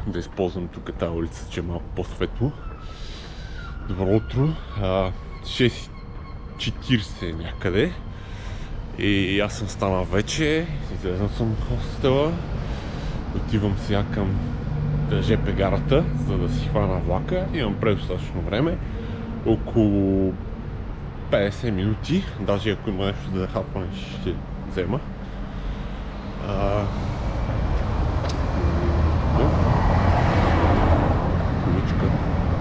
Да използвам тук тази улица, че е малко по-светло. Добро утро. 6:40 някъде. И аз съм станал вече. Излезнал съм от хостела. Отивам сега към ЖП гарата, за да си хвана влака. Имам предостатъчно време. Около 50 минути. Даже ако има нещо да хапване, ще взема. Уличка.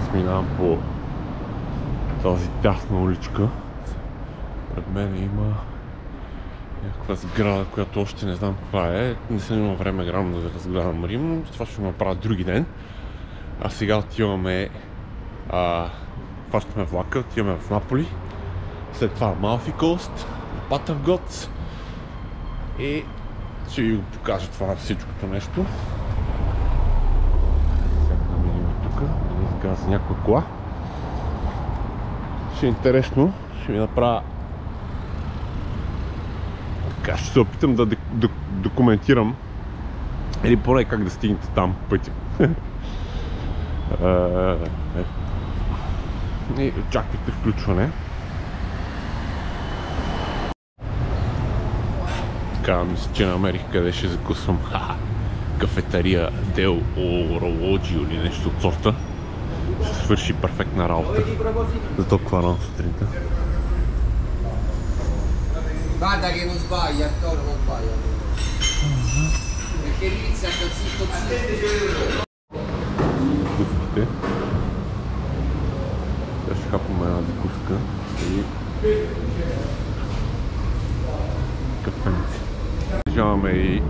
Аз минавам по тази тясна уличка. Пред мен има някаква сграда, която още не знам каква е. Не съм имал време грам да разгледам Рим. Това ще го направя други ден. А сега отиваме, хващаме влака, отиваме в Наполи. След това Амалфи Кост, Патъргоц и ще ви го покажа това всичкото нещо. Сега да минем тук, да изгазя някаква кола. Ще е интересно, ще ви направя... Така, ще се опитам да документирам или поне как да стигнете там пътя. И очаквайте включване. Така, мисля, че намерих къде ще закусвам. Кафетерия Дел Орологио или нещо от сорта. Ще свърши перфектна работа за толкова рано сутринта. Guarda che non sbaglia, Antonio non sbaglia. Perché inizia così. Закуските. Сега ще хапваме една закуска и кафенци. Приближаваме и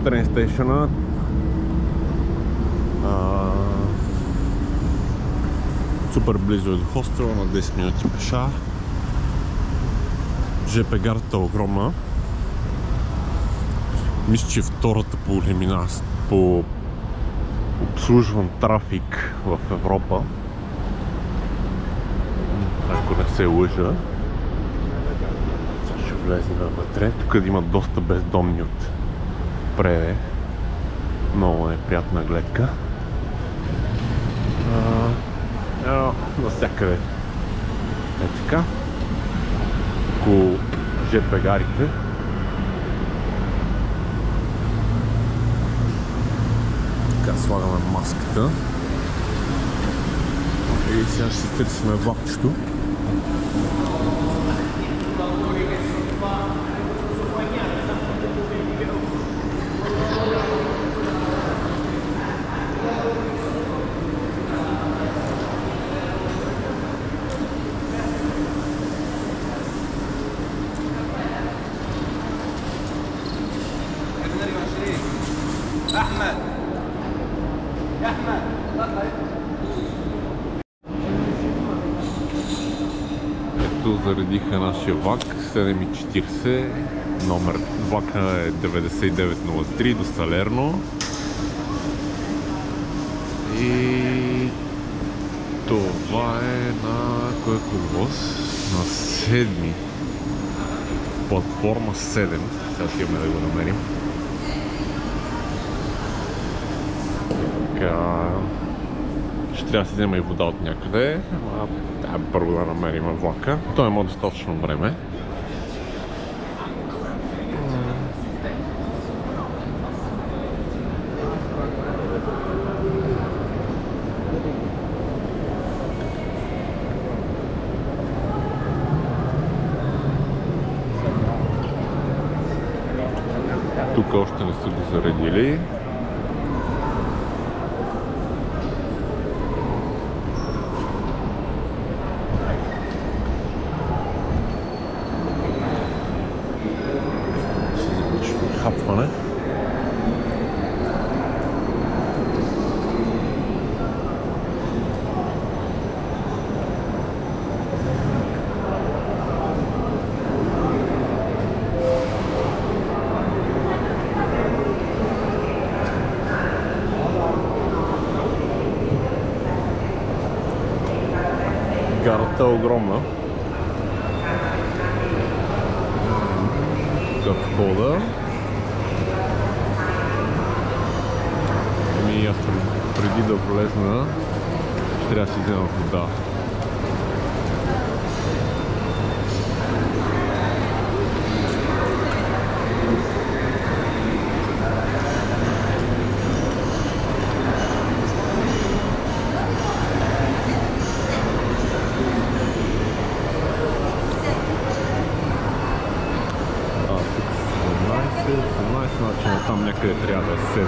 трен стейшъна. Супер близо е до хостела, на 10 минути пеша. ЖП гарата е огромна. Мисля, че втората по обслужван трафик в Европа. Ако не се лъжа. Ще влезем вътре. Тук има доста бездомни от преде. Много е приятна гледка. Навсякъде. Е така. Около ЖП гарите. Така, слагаме маската. И сега ще си търсим влакчето. Ето заредиха нашия влак 7:40, номер влака е 9903 до Салерно и това е на кой коловоз? На 7, платформа 7, сега отиваме да го намерим. Така, ще трябва да си взема и вода от някъде, първо да намерим влака. Той има достатъчно време. Тук още не са го заредили. Хапване. Гарата е огромна. Тук входа. И преди да влезна, ще трябва да си взема вода. Значи там някъде трябва да е 7.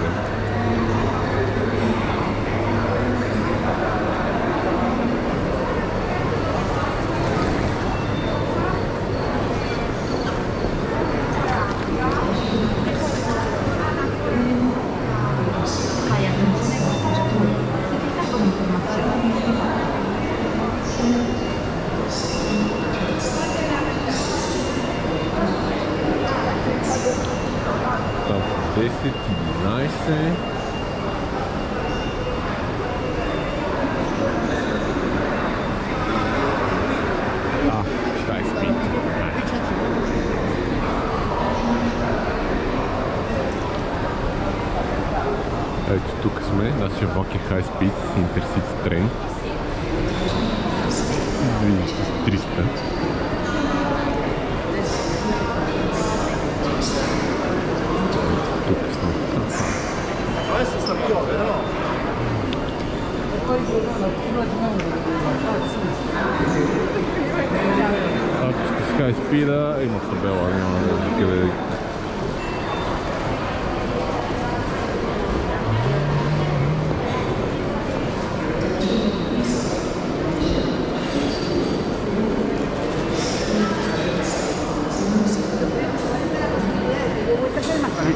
Там 10, 11. High speed. Ето тук сме, нашия влак е High Speed Intercity Train. Движи с 300. Тук сме. Adesso sta piove, no? E poi Ако сте с High Speed, има табела, няма никъде.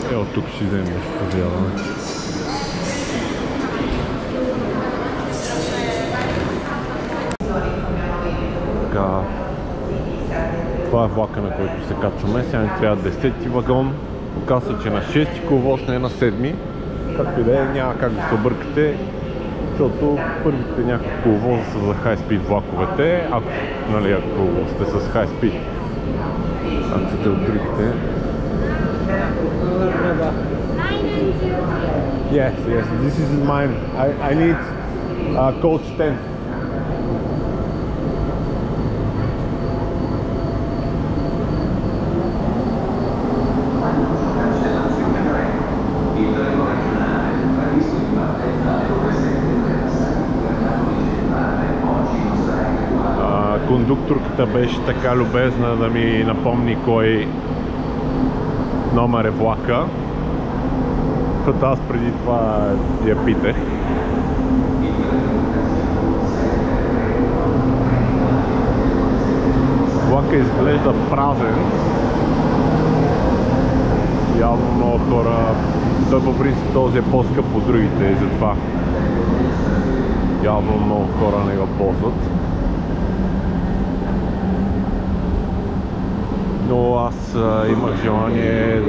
Ето тук ще вземеш подяване. Така, това е влака, на който се качваме. Сега ни трябва 10-ти вагон. Оказва, че на 6-ти коловоз, не на 7-ми. Както и да е, няма как да се объркате, защото първите няколко коловоза са за High Speed влаковете, ако сте с High Speed. Ако сте от другите. Yes, this is mine. I need coach 10. Кондукторката беше така любезна да ми напомни кой номер е влака, защото аз преди това я питах. Влака изглежда празен. Явно много хора, той по принцип този е по-скъп от другите и затова явно много хора не го ползват. Но аз имах желание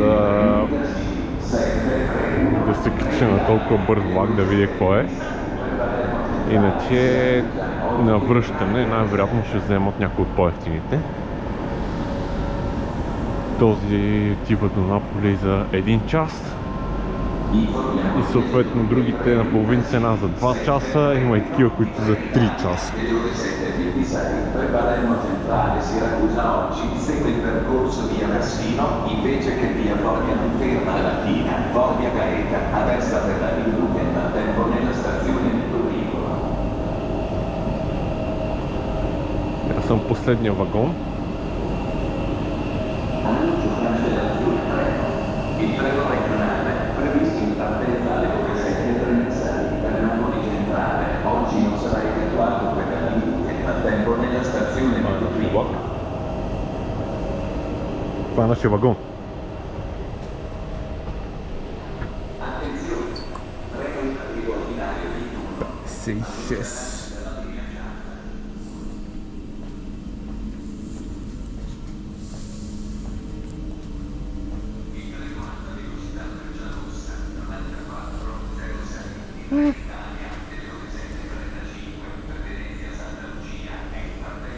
да се кача на толкова бърз влак, да видя какво е. Иначе на връщане най-вероятно ще взема от някои от по-евтините. Този отива до Наполи за 1 час. И съответно другите на половин цена за 2 часа, има и такива, които за 3 часа. Аз съм последния вагон. Това е нашия вагон.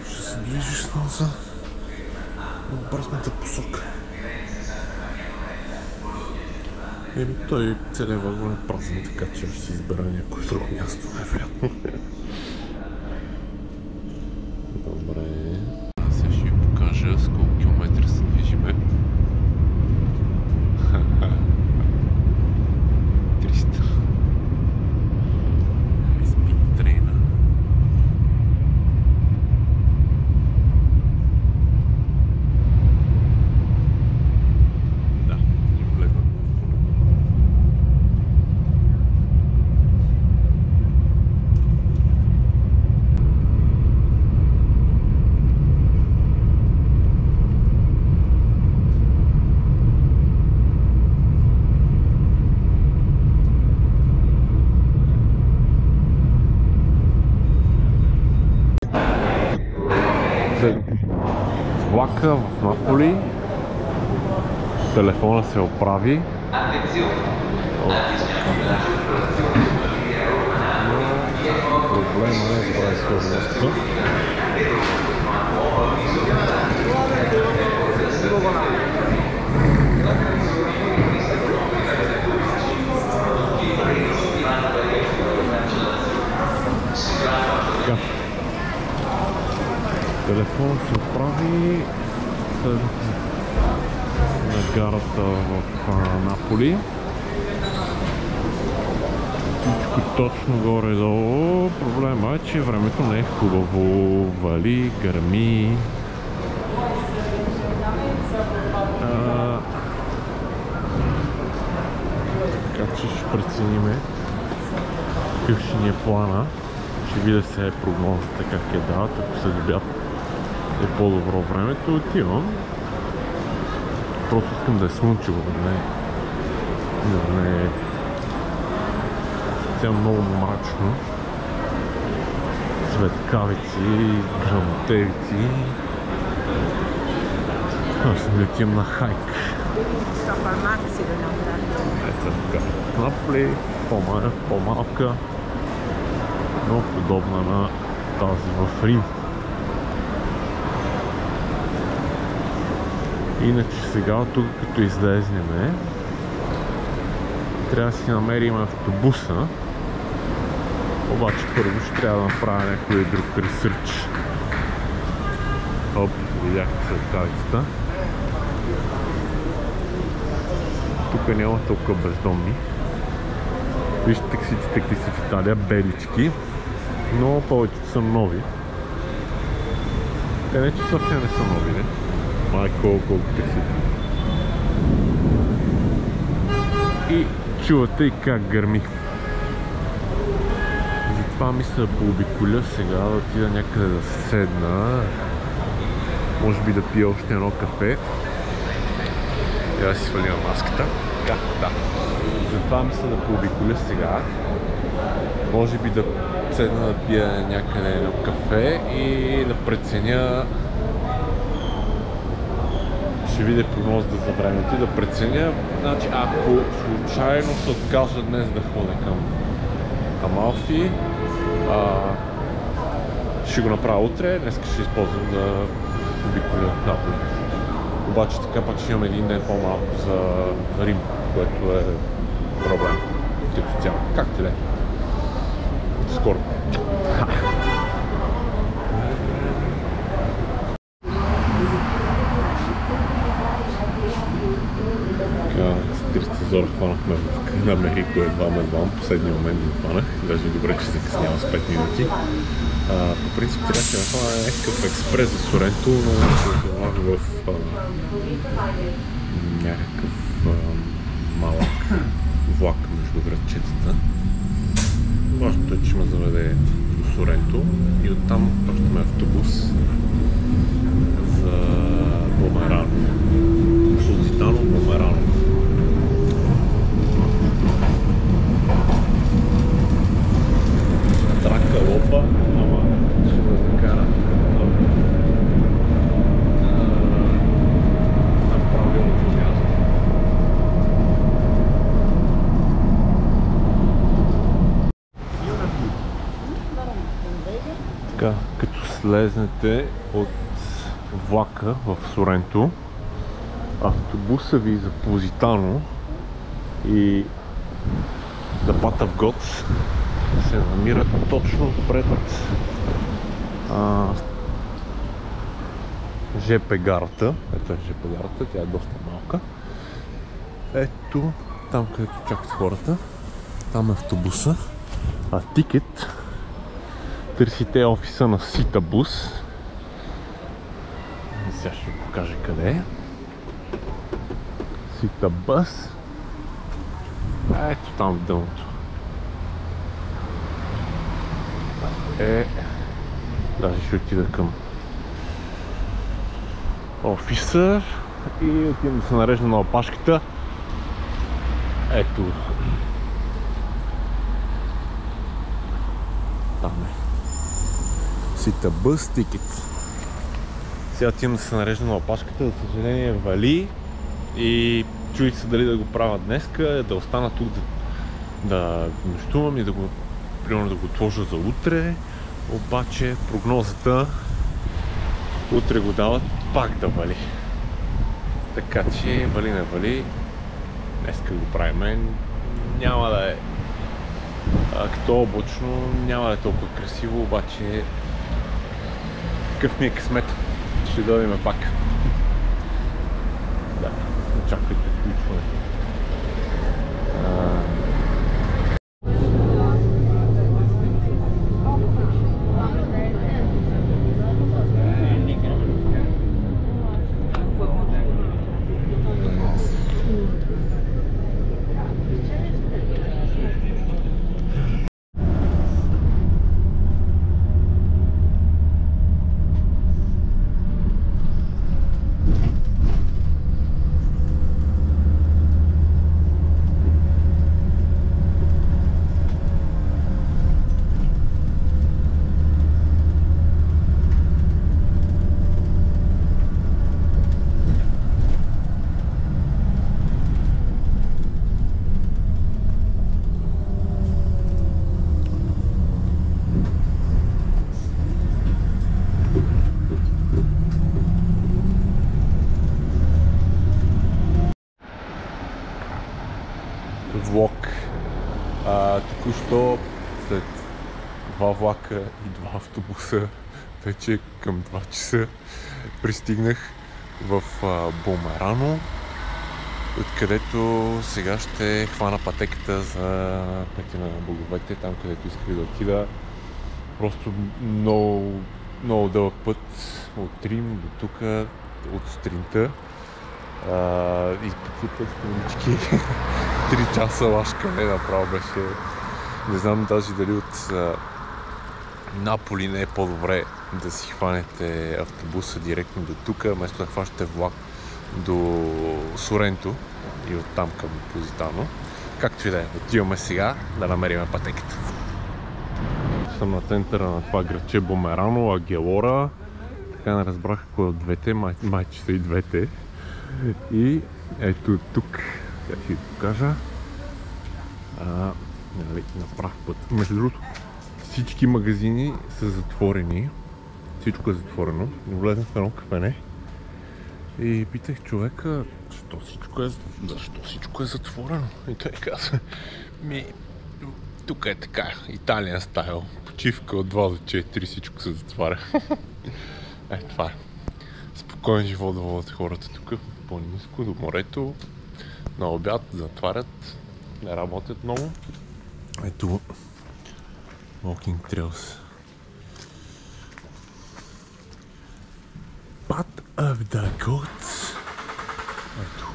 Ще се движиш назад в обратната посока. Той целият вагон е празен, така че ще си избера някое друго място, най-вероятно. Добре. Сега ще ви покажа с колко километра се движиме. 300. Спид трейна. Да, и влезна. Влака в Наполи, телефона се оправи. Проблема е, забравя скоростта. Телефон се оправи на гарата в Наполи. Всичко точно горе-долу. Проблема е, че времето не е хубаво. Вали, гърми. Така че ще прецениме какъв ще ни е плана. Ще видя се прогнозата как е дават, ако след обяд е по-добро времето, отивам. Просто искам да е слънчево, да не е цяло много мрачно. Светкавици, грамотевици. Аз съм летим на хайк. Ето така. Наполи, по-малка, но подобна на тази в Рим. Иначе сега тук като излезнеме, трябва да си намерим автобуса. Обаче първо ще трябва да направя някой друг ресърч. Оп, видяхте светкавицата. Тук няма толкова бездомни. Вижте таксиците какви са в Италия, белички, но повечето са нови. Те не че съвсем не са нови, не? Колко таксите. И чувате и как гърми. Затова мисля да пообиколя сега, да отида някъде да седна. Може би да пия още едно кафе. И да си свалим маската. Да. Затова мисля да пообиколя сега. Може би да седна да пия някъде едно кафе и да преценя. Ще видя прогнозата за времето и да преценя. Значи, ако случайно се откажа днес да ходя към Амалфи, ще го направя утре. Днес ще използвам да обиколя Наполи. Обаче така пак ще имам един ден по-малко за Рим, което е проблем като цяло. Както ли е? Скоро. С 300 зора хванахме на Мехико едва. Последния момент го хванах. Даже добре, че закъснява с 5 минути. По принцип трябва да се направя някакъв експрес за Соренто, но се налага в някакъв малък влак между градчетата. Важното е, че ме заведе до Соренто и оттам пращаме автобус за Померано. Позитано, Померано. Трака, лопа, ама ще ме закара на правилното място. Така, като слезнете от влака в Соренто, автобуса ви за Позитано И Запата в Гоц се намира точно пред ЖП гарата. Ето е ЖП гарата, тя е доста малка. Ето, там където чакат хората, там е автобуса. А тикет търсите офиса на Ситабус. И сега ще ви покажа къде е. Ситабус. Ето там в дъното. Даже ще отида към офиса и отивам да се нарежда на опашката. Ето. Там е. Ситабус Tickets. Сега отивам да се нарежда на опашката, за съжаление вали и чудих се дали да го правя днеска, да остана тук да нощувам и примерно да го отложа за утре. Обаче прогнозата утре го дават пак да вали. Така че вали не вали, днеска го правим. Няма да е като облачно, няма да е толкова красиво, обаче какъв ми е късмет. Ще дойдем пак. Да, очаквайте включването. Влог. Току-що след 2 влака и 2 автобуса, вече към 2 часа пристигнах в Бомерано, откъдето сега ще хвана пътеката за пътя на боговете, там където исках да отида. Просто много дълъг път от Рим до тук, от сутринта. Изпити път хронички 3 часа лашкане направо беше. Не знам даже дали от Наполи не е по-добре да си хванете автобуса директно до тук, вместо да хващате влак до Соренто и оттам към Позитано. Както и да е, отиваме сега да намерим пътеката. Съм на центъра на това градче Бомерано, Агелора. Така не разбрах кой от двете, майче са и двете. И ето тук, сега ще ви покажа, на прав път. Между другото, всички магазини са затворени, всичко е затворено. Влезнах в едно кафене и питах човека, защо всичко е затворено? И той каза, тук е така, Италиан стайл, почивка от 2 до 4, всичко се затваря. Това е. Спокоен живот да водят хората тук, по-ниско, до морето. На обяд затварят, не работят много. Ето Walking Trails. Path of the Gods. Ето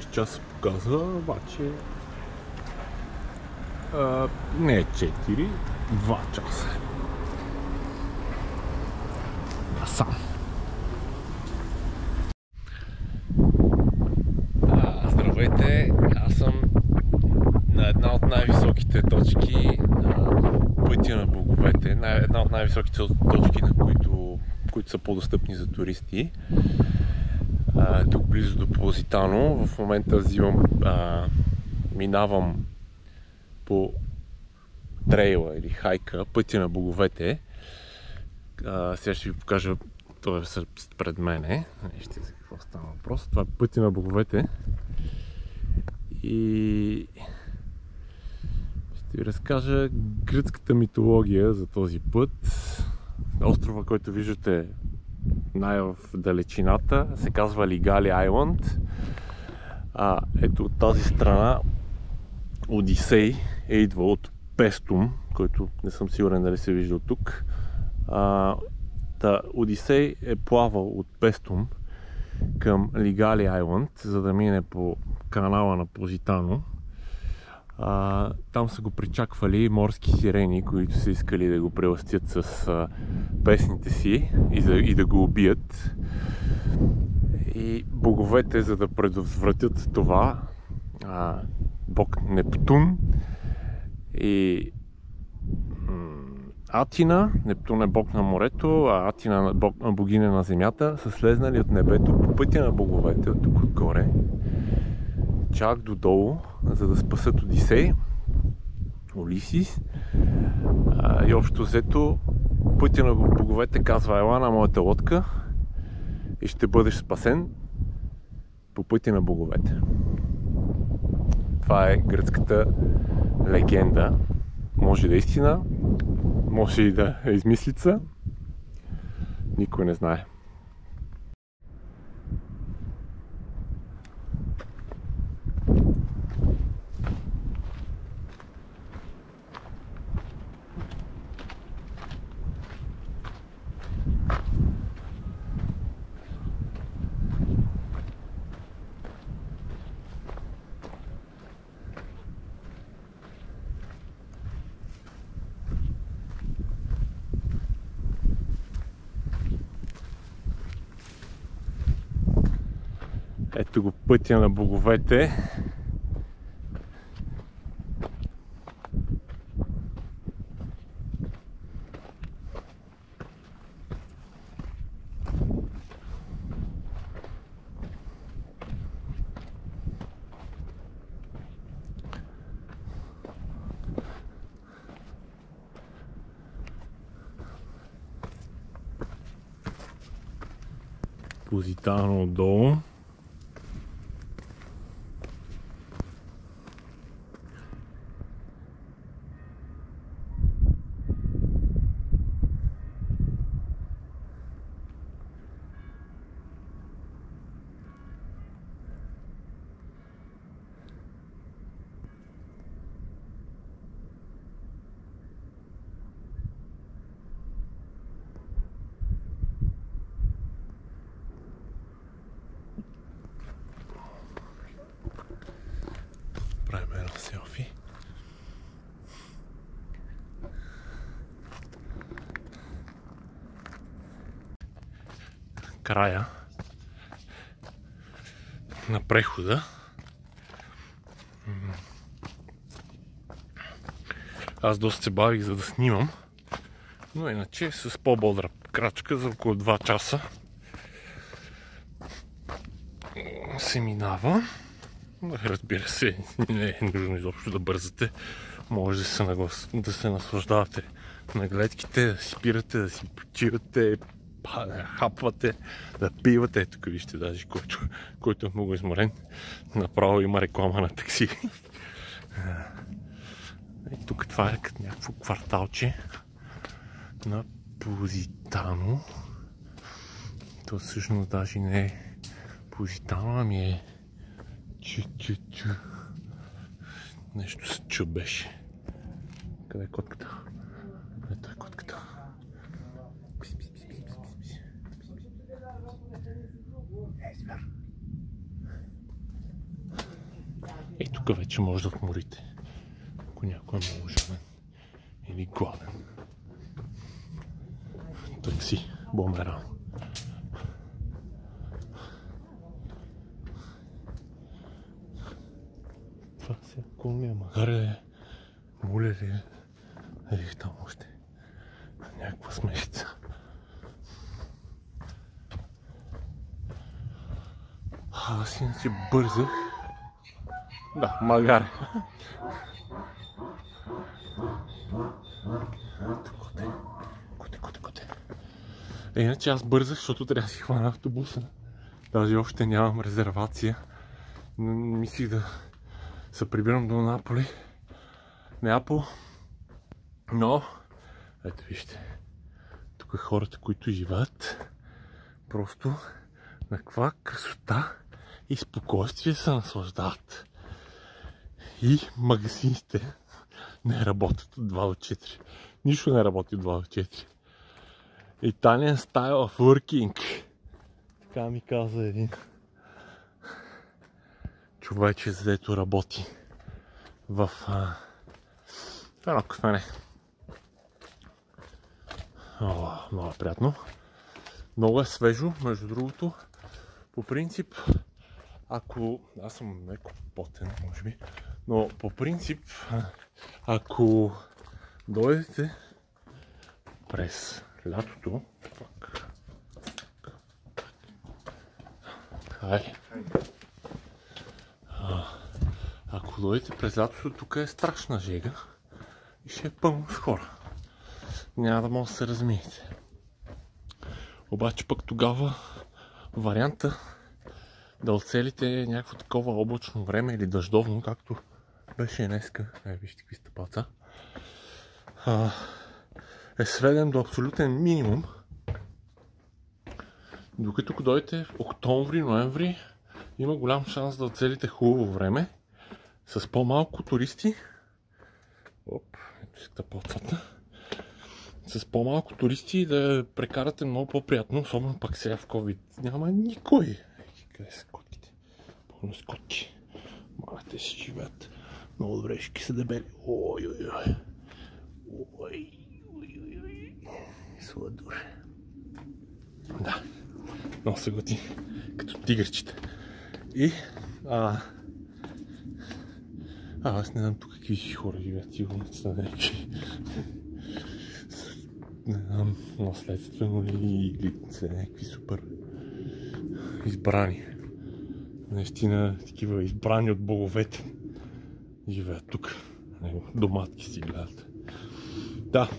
4 часа показва, обаче не е 4, 2 часа. Сам. Здравейте, аз съм на една от най-високите точки, пътя на боговете, една от най-високите точки, на които са по-достъпни за туристи. Тук близо до Позитано. В момента минавам по трейла или хайка, пътя на боговете. Сега ще ви покажа, това е пред мене. Вижте за какво става въпрос. Това е пътя на боговете. И ще ви разкажа гръцката митология за този път. Острова, който виждате в далечината, се казва Лигали Айланд. Ето от тази страна Одисей е идвал от Пестум, който не съм сигурен дали се вижда от тук. Одисей е плавал от Пестум към Лигали Айланд, за да мине по канала на Позитано. Там са го причаквали морски сирени, които са искали да го прелъстят с песните си и да го убият. И боговете, за да предотвратят това, бог Нептун и Атина, Нептун е бог на морето, а Атина богиня на земята, са слезнали от небето по пътя на боговете, от тук отгоре, чак додолу, за да спасат Одисей, Улисис. И общо взето пътя на боговете казва: ела на моята лодка и ще бъдеш спасен по пътя на боговете. Това е гръцката легенда. Може да е истина, може и да е измислица. Никой не знае. Ето го пътя на боговете. Позитано отдолу. Правим едно селфи. Края на прехода. Аз доста се бавих, за да снимам, но иначе с по-бодра крачка за около 2 часа се минава. Разбира се, не е нужно изобщо да бързате. Може да се наслаждавате на гледките, да си спирате, да си почивате, да хапвате, да пивате. Ето тук вижте, даже който е много изморен, направо има реклама на такси. И тук това е като някакво кварталче на Позитано. То всъщност даже не е Позитано, ами е чу. Нещо се чу беше. Къде е котката? Ето е котката. И тук вече може да отморите, ако някой е много жаден или гладен. Такси, Бумеран. Това сега колния магаре, мулери, ех там още някаква смесица. Аз иначе бързах. Да, магаре. Коте. Иначе аз бързах, защото трябва да си хвана автобуса. Даже още нямам резервация. Мислих се прибирам до Неапол. Но, ето вижте, тук хората, които живеят, просто на каква красота и спокойствие се наслаждават. И магазините не работят от 2 до 4. Нищо не работи от 2 до 4. Italian style of working. Така ми каза един човече, задето работи в едно кафене. Много е приятно. Много е свежо, между другото. По принцип, ако... Аз съм леко потен, може би. Но по принцип, ако дойдете през лятото... Ако дойдете през лятото, тук е страшна жега и ще е пълно с хора. Няма да може да се размиете. Обаче пък тогава варианта да оцелите някакво такова облачно време или дъждовно, както беше днеска, вижте какви стъпалца, е сведен до абсолютен минимум. Докато ако дойдете в октомври, ноември, има голям шанс да оцелите хубаво време с по-малко туристи. Ето си стъпалцата. С по-малко туристи и да прекарате много по-приятно, особено пак сега в COVID. Няма никой. Къде са котките? Пълно с котки. Малите си живеят. Много добре, шки са дебели. Ой-ой-ой. Ой-ой-ой. Сладур. Да. Много се готи. Като тигърчета. И... аз не знам тук какви хора живеят. Сигурно са някакви... Не знам, наследствено или са някакви супер избрани. Наистина такива избрани от боговете живеят тук. Доматки си гледат. Да.